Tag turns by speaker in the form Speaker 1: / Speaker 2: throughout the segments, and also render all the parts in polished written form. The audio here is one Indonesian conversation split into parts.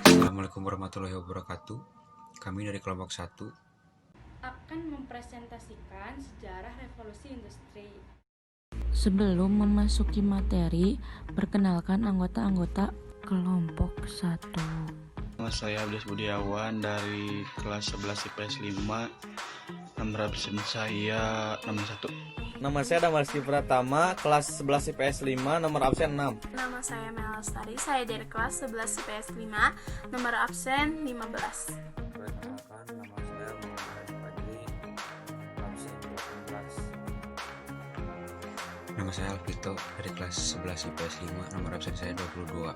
Speaker 1: Assalamualaikum warahmatullahi wabarakatuh. Kami dari kelompok 1
Speaker 2: akan mempresentasikan sejarah revolusi industri.
Speaker 3: Sebelum memasuki materi, perkenalkan anggota-anggota kelompok 1.
Speaker 4: Nama saya Abdes Budiawan dari kelas 11 IPS 5. Nomor absen saya nomor 1.
Speaker 5: Nama saya Damarski Pratama, kelas 11 IPS 5, nomor absen 6.
Speaker 6: Nama saya Mel Lestari, saya dari kelas 11 IPS 5, nomor absen 15.
Speaker 7: Perkenalkan, nama saya Muhammad Fadli, absen 12.
Speaker 1: Nama saya Alvito dari kelas 11 IPS 5, nomor absen saya 22.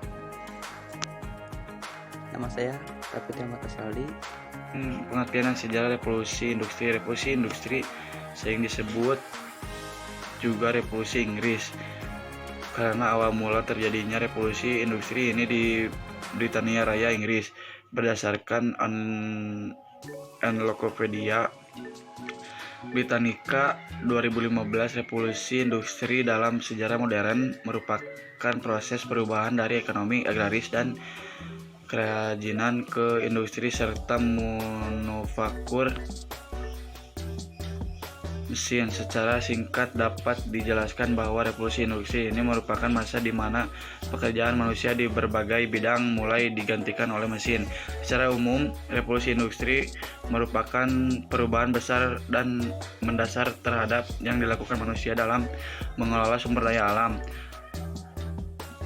Speaker 8: Nama saya Kapiten Makasaldi.
Speaker 4: Pengertian sejarah revolusi industri sering disebut juga revolusi Inggris karena awal mula terjadinya revolusi industri ini di Britania Raya, Inggris. Berdasarkan Encyclopedia Britannica 2015, revolusi industri dalam sejarah modern merupakan proses perubahan dari ekonomi agraris dan kerajinan ke industri serta manufaktur mesin. Secara singkat dapat dijelaskan bahwa revolusi industri ini merupakan masa di mana pekerjaan manusia di berbagai bidang mulai digantikan oleh mesin. Secara umum, revolusi industri merupakan perubahan besar dan mendasar terhadap yang dilakukan manusia dalam mengelola sumber daya alam,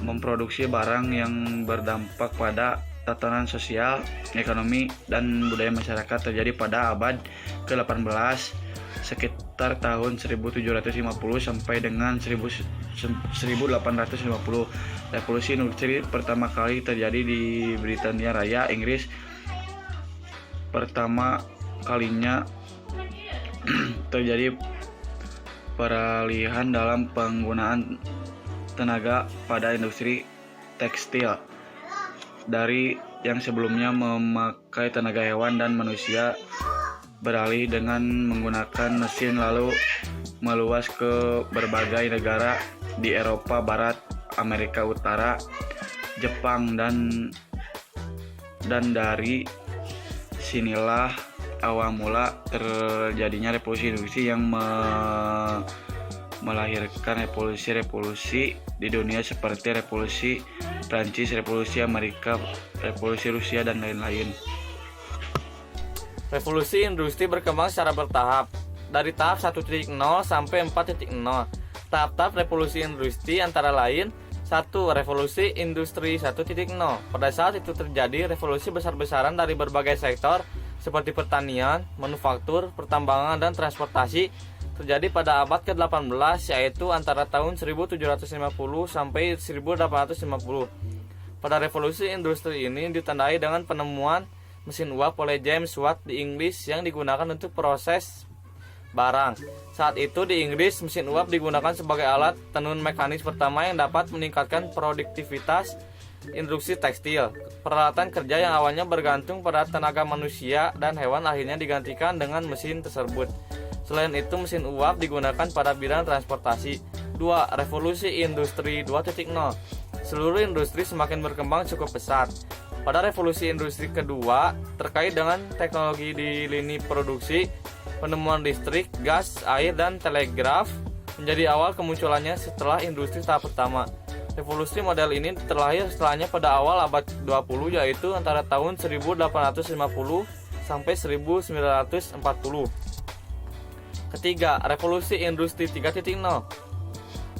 Speaker 4: memproduksi barang yang berdampak pada tatanan sosial, ekonomi, dan budaya masyarakat. Terjadi pada abad ke-18 sekitar tahun 1750 sampai dengan 1850. Revolusi industri pertama kali terjadi di Britania Raya, Inggris. Pertama kalinya terjadi peralihan dalam penggunaan tenaga pada industri tekstil. Dari yang sebelumnya memakai tenaga hewan dan manusia beralih dengan menggunakan mesin, lalu meluas ke berbagai negara di Eropa Barat, Amerika Utara, Jepang, dan dari sinilah awal mula terjadinya revolusi industri yang melahirkan revolusi di dunia seperti revolusi Prancis, revolusi Amerika, revolusi Rusia, dan lain-lain.
Speaker 5: Revolusi industri berkembang secara bertahap, dari tahap 1.0 sampai 4.0. Tahap-tahap revolusi industri antara lain: 1. Revolusi industri 1.0. Pada saat itu terjadi revolusi besar-besaran dari berbagai sektor seperti pertanian, manufaktur, pertambangan, dan transportasi. Terjadi pada abad ke-18, yaitu antara tahun 1750 sampai 1850. Pada revolusi industri ini ditandai dengan penemuan mesin uap oleh James Watt di Inggris yang digunakan untuk proses barang. Saat itu di Inggris, mesin uap digunakan sebagai alat tenun mekanis pertama yang dapat meningkatkan produktivitas industri tekstil. Peralatan kerja yang awalnya bergantung pada tenaga manusia dan hewan akhirnya digantikan dengan mesin tersebut. Selain itu, mesin uap digunakan pada bidang transportasi. 2. Revolusi industri 2.0. Seluruh industri semakin berkembang cukup pesat. Pada revolusi industri kedua, terkait dengan teknologi di lini produksi, penemuan listrik, gas, air, dan telegraf menjadi awal kemunculannya setelah industri tahap pertama. Revolusi model ini terlahir setelahnya pada awal abad 20, yaitu antara tahun 1850 sampai 1940. Ketiga, revolusi industri 3.0.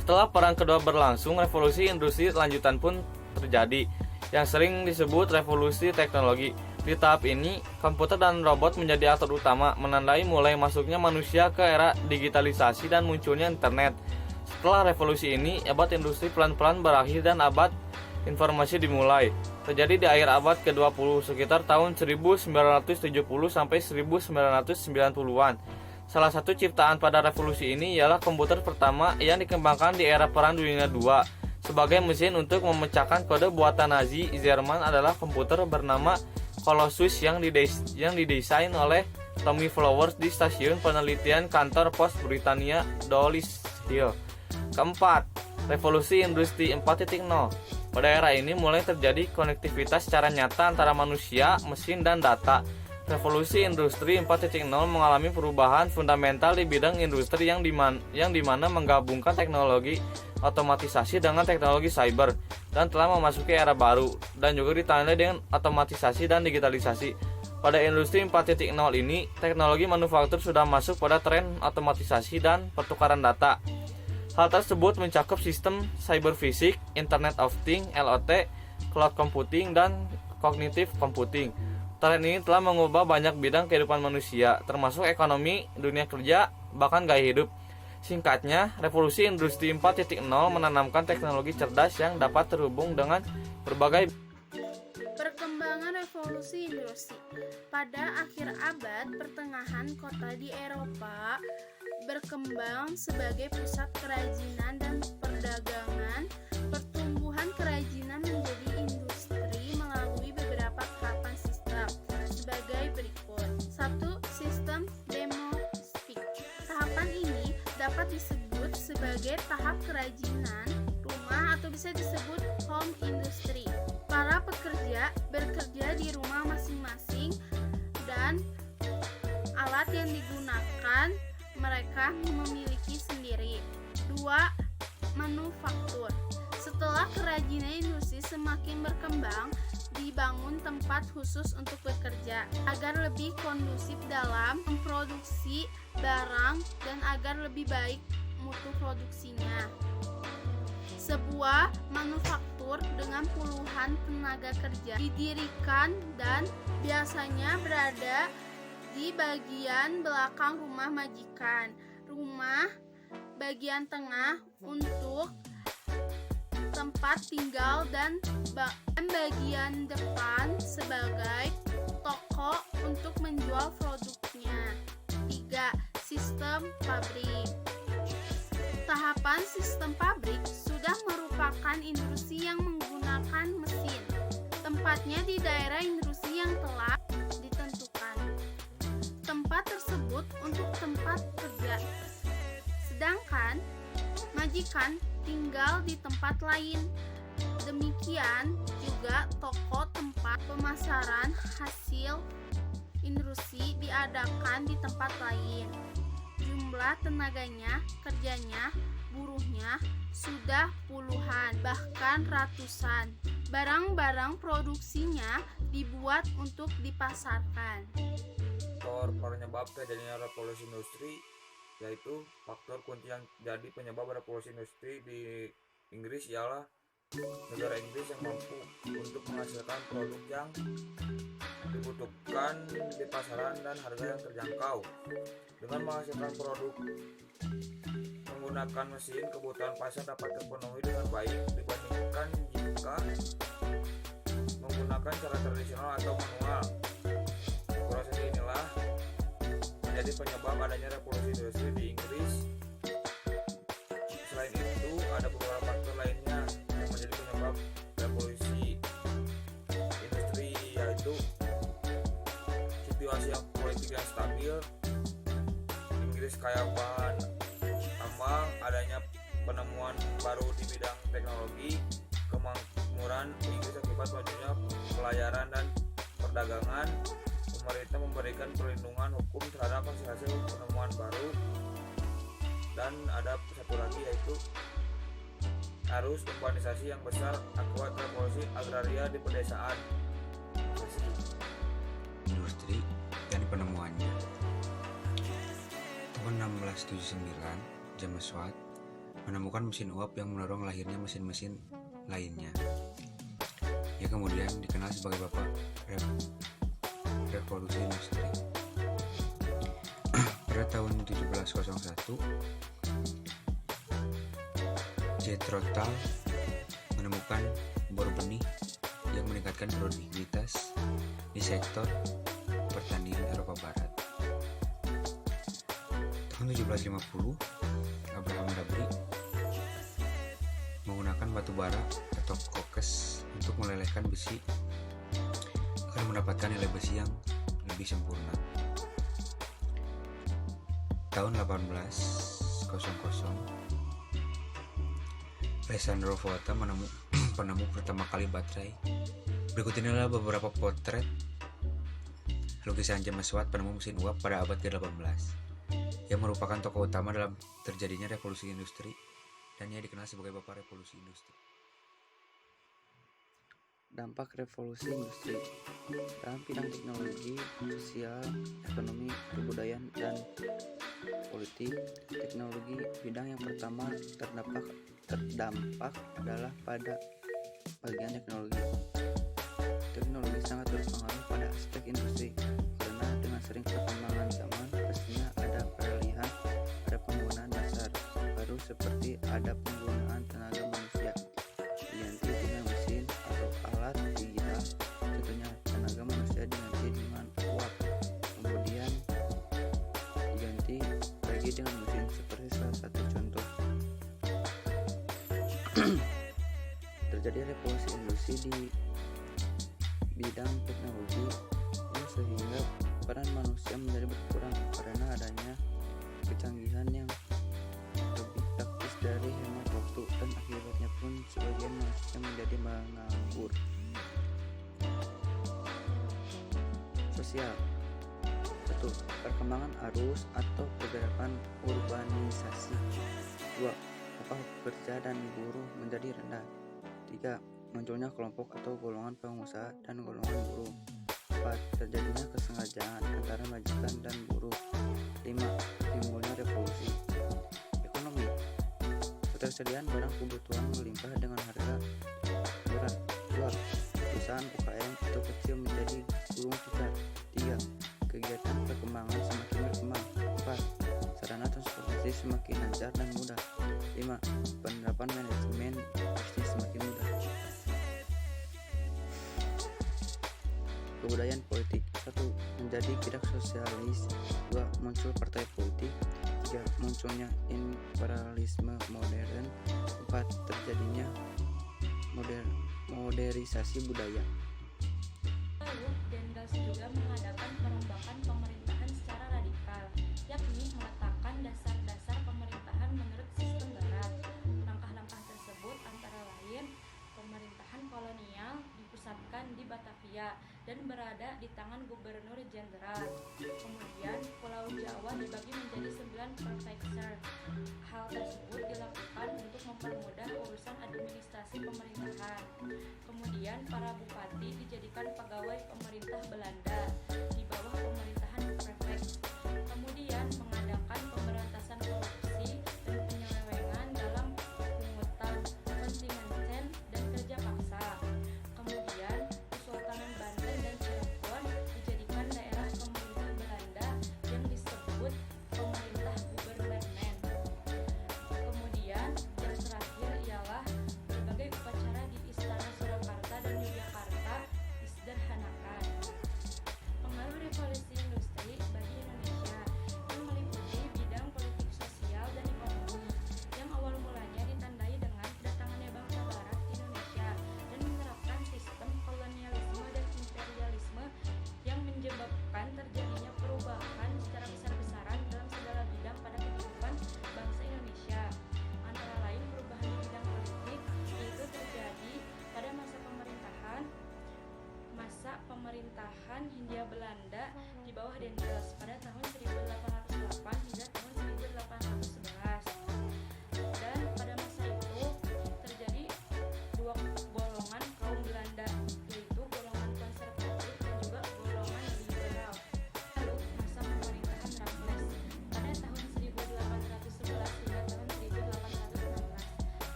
Speaker 5: Setelah perang kedua berlangsung, revolusi industri lanjutan pun terjadi, yang sering disebut revolusi teknologi. Di tahap ini, komputer dan robot menjadi aktor utama, menandai mulai masuknya manusia ke era digitalisasi dan munculnya internet. Setelah revolusi ini, abad industri pelan-pelan berakhir dan abad informasi dimulai. Terjadi di akhir abad ke-20, sekitar tahun 1970 sampai 1990-an. Salah satu ciptaan pada revolusi ini ialah komputer pertama yang dikembangkan di era Perang Dunia II. Sebagai mesin untuk memecahkan kode buatan Nazi Jerman adalah komputer bernama Colossus yang didesain oleh Tommy Flowers di stasiun penelitian kantor pos Britania Dollis Hill. Keempat, Revolusi Industri 4.0. Pada era ini mulai terjadi konektivitas secara nyata antara manusia, mesin, dan data. Revolusi Industri 4.0 mengalami perubahan fundamental di bidang industri yang dimana menggabungkan teknologi otomatisasi dengan teknologi cyber dan telah memasuki era baru dan juga ditandai dengan otomatisasi dan digitalisasi. Pada industri 4.0 ini, teknologi manufaktur sudah masuk pada tren otomatisasi dan pertukaran data. Hal tersebut mencakup sistem cyber fisik, Internet of Things (IoT), cloud computing, dan cognitive computing. Tren ini telah mengubah banyak bidang kehidupan manusia, termasuk ekonomi, dunia kerja, bahkan gaya hidup. Singkatnya, revolusi industri 4.0 menanamkan teknologi cerdas yang dapat terhubung dengan berbagai
Speaker 6: Perkembangan revolusi industri. Pada akhir abad pertengahan, kota di Eropa berkembang sebagai pusat kerajinan dan perdagangan. Pertumbuhan kerajinan menjadi industri melalui beberapa tahapan sistem sebagai berikut. 1. Sistem domestik. Tahapan ini dapat disebut sebagai tahap kerajinan rumah atau bisa disebut home industry. Para pekerja bekerja di rumah masing-masing dan alat yang digunakan mereka memiliki sendiri. 2. Manufaktur. Setelah kerajinan industri semakin berkembang, dibangun tempat khusus untuk bekerja agar lebih kondusif dalam memproduksi barang dan agar lebih baik mutu produksinya. Sebuah manufaktur dengan puluhan tenaga kerja didirikan dan biasanya berada di bagian belakang rumah majikan. Rumah bagian tengah untuk tempat tinggal dan bagian depan sebagai toko untuk menjual produknya. 3. Sistem pabrik. Tahapan sistem pabrik sudah merupakan industri yang menggunakan mesin. Tempatnya di daerah industri yang telah ditentukan. Tempat tersebut untuk tempat kerja. Sedangkan majikan tinggal di tempat lain. Demikian juga toko tempat pemasaran hasil industri diadakan di tempat lain. Jumlah tenaganya, kerjanya, buruhnya sudah puluhan, bahkan ratusan. Barang-barang produksinya dibuat untuk dipasarkan.
Speaker 7: Faktor penyebab terjadinya revolusi industri yaitu faktor kunci yang jadi penyebab revolusi industri di Inggris ialah negara Inggris yang mampu untuk menghasilkan produk yang dibutuhkan di pasaran dan harga yang terjangkau. Dengan menghasilkan produk menggunakan mesin, kebutuhan pasar dapat terpenuhi dengan baik dibandingkan jika menggunakan cara tradisional atau manual. Proses inilah menjadi penyebab adanya revolusi industri di Inggris. Selain itu, ada beberapa faktor lainnya yang menjadi penyebab revolusi industri, yaitu situasi yang politik yang stabil, Inggris kaya bahan tambang, adanya penemuan baru di bidang teknologi, kemakmuran Inggris akibat majunya pelayaran dan perdagangan, pemerintah memberikan perlindungan hukum terhadap hasil penemuan baru, dan ada satu lagi yaitu arus urbanisasi yang besar akibat revolusi agraria di pedesaan.
Speaker 1: Industri dan penemuannya. Tahun 1679, James Watt menemukan mesin uap yang mendorong lahirnya mesin-mesin lainnya. Ia kemudian dikenal sebagai bapak revolusi industri. Pada tahun 1701, Jethro Tull menemukan bor benih yang meningkatkan produktivitas di sektor pertanian Eropa Barat. Tahun 1750, Abraham Darby menggunakan batu bara atau kokes untuk melelehkan besi agar mendapatkan nilai besi yang lebih sempurna. Tahun 1800, Alessandro Volta penemu pertama kali baterai. Berikut ini adalah beberapa potret lukisan James Watt, penemu mesin uap pada abad ke-18, yang merupakan tokoh utama dalam terjadinya revolusi industri, dan ia dikenal sebagai bapak revolusi industri.
Speaker 8: Dampak revolusi industri dalam bidang teknologi, sosial, ekonomi, kebudayaan, dan politik. Teknologi bidang yang pertama terdampak adalah pada bagian teknologi. Teknologi sangat berpengaruh pada aspek industri karena dengan sering perkembangan zaman pastinya ada peralihan, ada penggunaan dasar baru seperti ada penggunaan tenaga manusia diganti dengan mesin atau alat digital, contohnya tenaga manusia diganti dengan uap, kemudian diganti lagi dengan mesin seperti salah satu contoh. Terjadi revolusi industri di bidang teknologi yang sehingga peran manusia menjadi berkurang karena adanya kecanggihan yang lebih taktis dari hemat waktu, dan akibatnya pun sebagian manusia menjadi menganggur. Sosial. 1. Perkembangan arus atau pergerakan urbanisasi. 2. Upah pekerja dan buruh menjadi rendah. 3. Munculnya kelompok atau golongan pengusaha dan golongan buruh. 4. Terjadinya kesengajaan antara majikan dan buruh. 5. Timbulnya revolusi. Ekonomi. Ketersediaan barang kebutuhan melimpah dengan harga murah. 2. Perusahaan UKM atau kecil menjadi gulung tikar. 3. Kegiatan perkembangan semakin berkembang. 4. Sarana transportasi semakin lancar dan mudah. 5. Penerapan manajemen bisnis semakin mudah. Kebudayaan politik. 1. Menjadi kidak sosialis. 2. Muncul partai politik. 3. Munculnya imperialisme modern. 4. Terjadinya modernisasi budaya.
Speaker 2: Lalu, Dendels juga mengadakan perombakan pemerintahan secara radikal, yakni meletakkan dasar-dasar pemerintahan menurut sistem barat. Langkah-langkah tersebut antara lain, pemerintahan kolonial dipusatkan di Batavia dan berada di tangan gubernur jenderal. Kemudian, Pulau Jawa dibagi menjadi 9 prefektur. Hal tersebut dilakukan untuk mempermudah urusan administrasi pemerintahan. Kemudian, para bupati dijadikan pegawai pemerintah Belanda di bawah pemerintahan prefek. Kemudian, mengadakan pemberantasan korupsi dan penyelewengan dalam pungutan, pensimen dan kerja paksa. Kemudian, Kesultanan Banten dan Cirebon dijadikan daerah pemerintah Belanda yang disebut pemerintah gubernemen. Kemudian, yang terakhir ialah berbagai upacara di Istana Surakarta dan Yogyakarta disederhanakan. Pengaruh revolusi industri bagi Indonesia.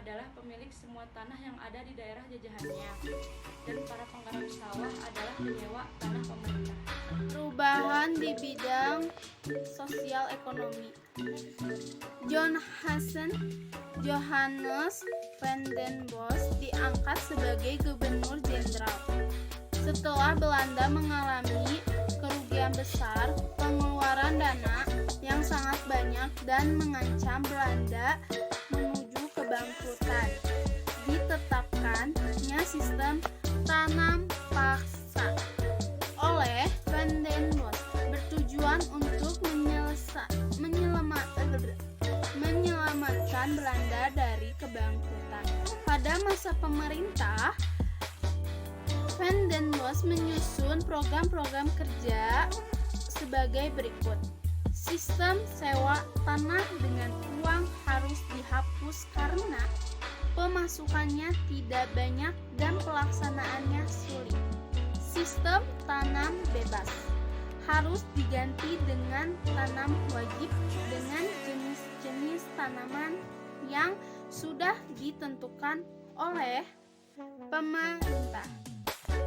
Speaker 2: adalah pemilik semua tanah yang ada di daerah jajahannya, dan para penggarap sawah adalah penyewa tanah pemerintah.
Speaker 6: Perubahan di bidang sosial ekonomi. Johannes van den Bos diangkat sebagai gubernur jenderal. Setelah Belanda mengalami kerugian besar, pengeluaran dana yang sangat banyak dan mengancam Belanda menuju kebangkrutan, ditetapkannya sistem tanam paksa oleh Van den Bos bertujuan untuk menyelamatkan Belanda dari kebangkrutan. Pada masa pemerintah Van den Bos menyusun program-program kerja sebagai berikut. Sistem sewa tanah dengan uang harus dihapus karena pemasukannya tidak banyak dan pelaksanaannya sulit. Sistem tanam bebas harus diganti dengan tanam wajib dengan jenis-jenis tanaman yang sudah ditentukan oleh pemerintah.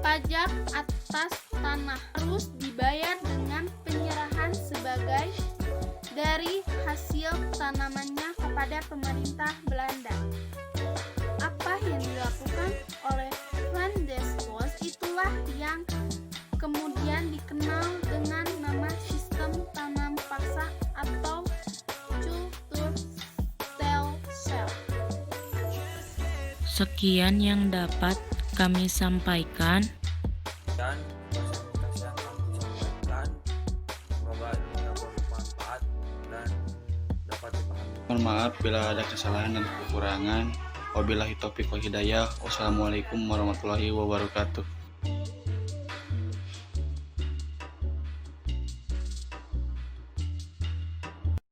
Speaker 6: Pajak atas tanah harus dibayar dengan penyerahan sebagai dari hasil tanamannya kepada pemerintah Belanda. Apa yang dilakukan oleh Van den Bos itulah yang kemudian dikenal dengan nama sistem tanam paksa atau Kulturstelsel.
Speaker 3: Sekian yang dapat kami sampaikan.
Speaker 7: Dan presentasi yang kami sampaikan semoga ilmunya bermanfaat dan dapat dipahami.
Speaker 4: Mohon maaf bila ada kesalahan dan kekurangan. Wabillahi taufiq wal hidayah. Wassalamualaikum warahmatullahi wabarakatuh.